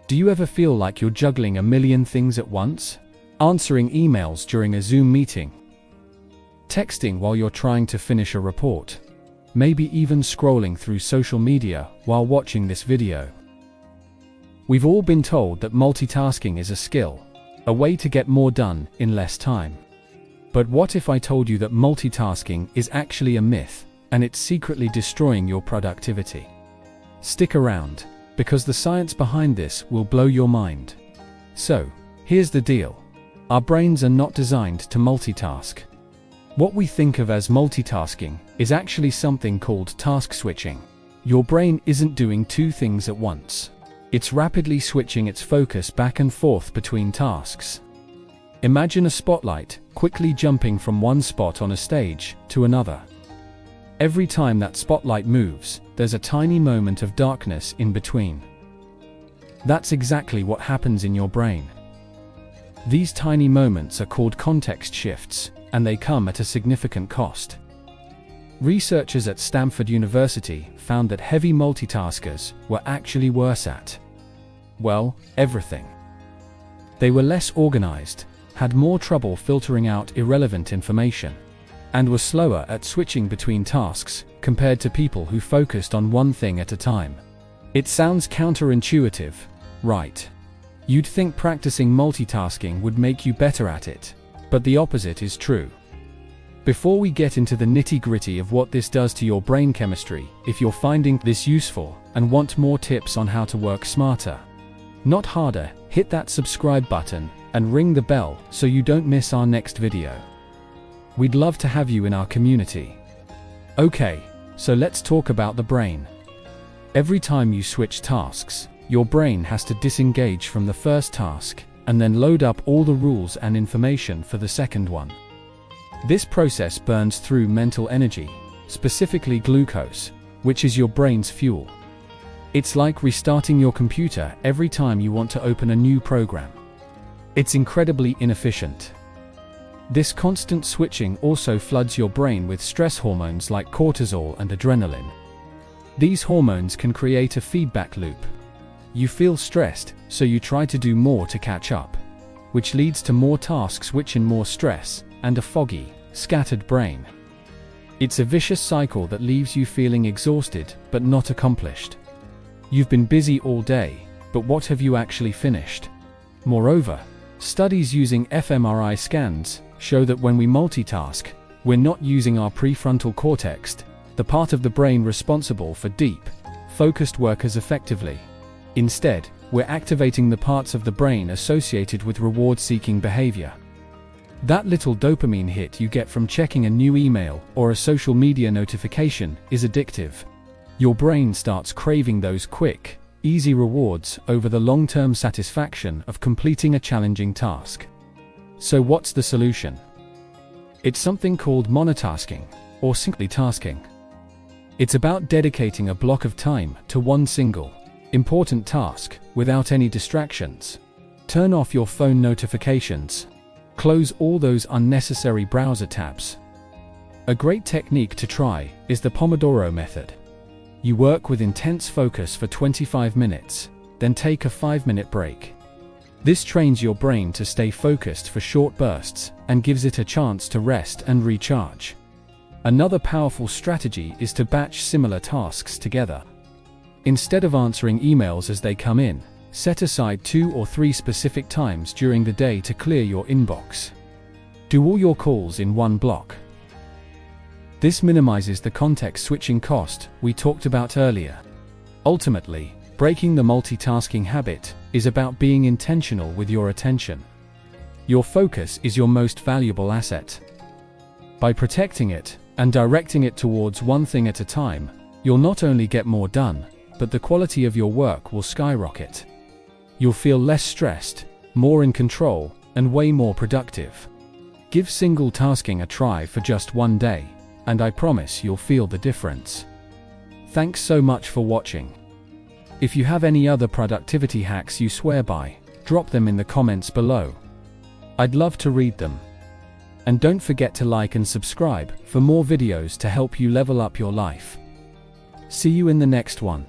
Do you ever feel like you're juggling a million things at once? Answering emails during a Zoom meeting, texting while you're trying to finish a report, maybe even scrolling through social media while watching this video. We've all been told that multitasking is a skill, a way to get more done in less time. But what if I told you that multitasking is actually a myth, and it's secretly destroying your productivity? Stick around, because the science behind this will blow your mind. So, here's the deal. Our brains are not designed to multitask. What we think of as multitasking is actually something called task switching. Your brain isn't doing two things at once. It's rapidly switching its focus back and forth between tasks. Imagine a spotlight quickly jumping from one spot on a stage to another. Every time that spotlight moves, there's a tiny moment of darkness in between. That's exactly what happens in your brain. These tiny moments are called context shifts, and they come at a significant cost. Researchers at Stanford University found that heavy multitaskers were actually worse at, well, everything. They were less organized, had more trouble filtering out irrelevant information, and were slower at switching between tasks compared to people who focused on one thing at a time. It sounds counterintuitive, right? You'd think practicing multitasking would make you better at it, but the opposite is true. Before we get into the nitty-gritty of what this does to your brain chemistry, if you're finding this useful and want more tips on how to work smarter, not harder, hit that subscribe button and ring the bell so you don't miss our next video. We'd love to have you in our community. Okay, so let's talk about the brain. Every time you switch tasks, your brain has to disengage from the first task and then load up all the rules and information for the second one. This process burns through mental energy, specifically glucose, which is your brain's fuel. It's like restarting your computer every time you want to open a new program. It's incredibly inefficient. This constant switching also floods your brain with stress hormones like cortisol and adrenaline. These hormones can create a feedback loop. You feel stressed, so you try to do more to catch up, which leads to more tasks which in more stress, and a foggy, scattered brain. It's a vicious cycle that leaves you feeling exhausted but not accomplished. You've been busy all day, but what have you actually finished? Moreover, studies using fMRI scans show that when we multitask, we're not using our prefrontal cortex, the part of the brain responsible for deep, focused work as effectively. Instead, we're activating the parts of the brain associated with reward-seeking behavior. That little dopamine hit you get from checking a new email or a social media notification is addictive. Your brain starts craving those quick, easy rewards over the long-term satisfaction of completing a challenging task. So what's the solution? It's something called monotasking, or simply tasking. It's about dedicating a block of time to one single, important task without any distractions. Turn off your phone notifications. Close all those unnecessary browser tabs. A great technique to try is the Pomodoro method. You work with intense focus for 25 minutes, then take a 5-minute break. This trains your brain to stay focused for short bursts and gives it a chance to rest and recharge. Another powerful strategy is to batch similar tasks together. Instead of answering emails as they come in, set aside 2 or 3 specific times during the day to clear your inbox. Do all your calls in one block. This minimizes the context switching cost we talked about earlier. Ultimately, breaking the multitasking habit is about being intentional with your attention. Your focus is your most valuable asset. By protecting it and directing it towards one thing at a time, you'll not only get more done, but the quality of your work will skyrocket. You'll feel less stressed, more in control, and way more productive. Give single tasking a try for just one day, and I promise you'll feel the difference. Thanks so much for watching. If you have any other productivity hacks you swear by, drop them in the comments below. I'd love to read them. And don't forget to like and subscribe for more videos to help you level up your life. See you in the next one.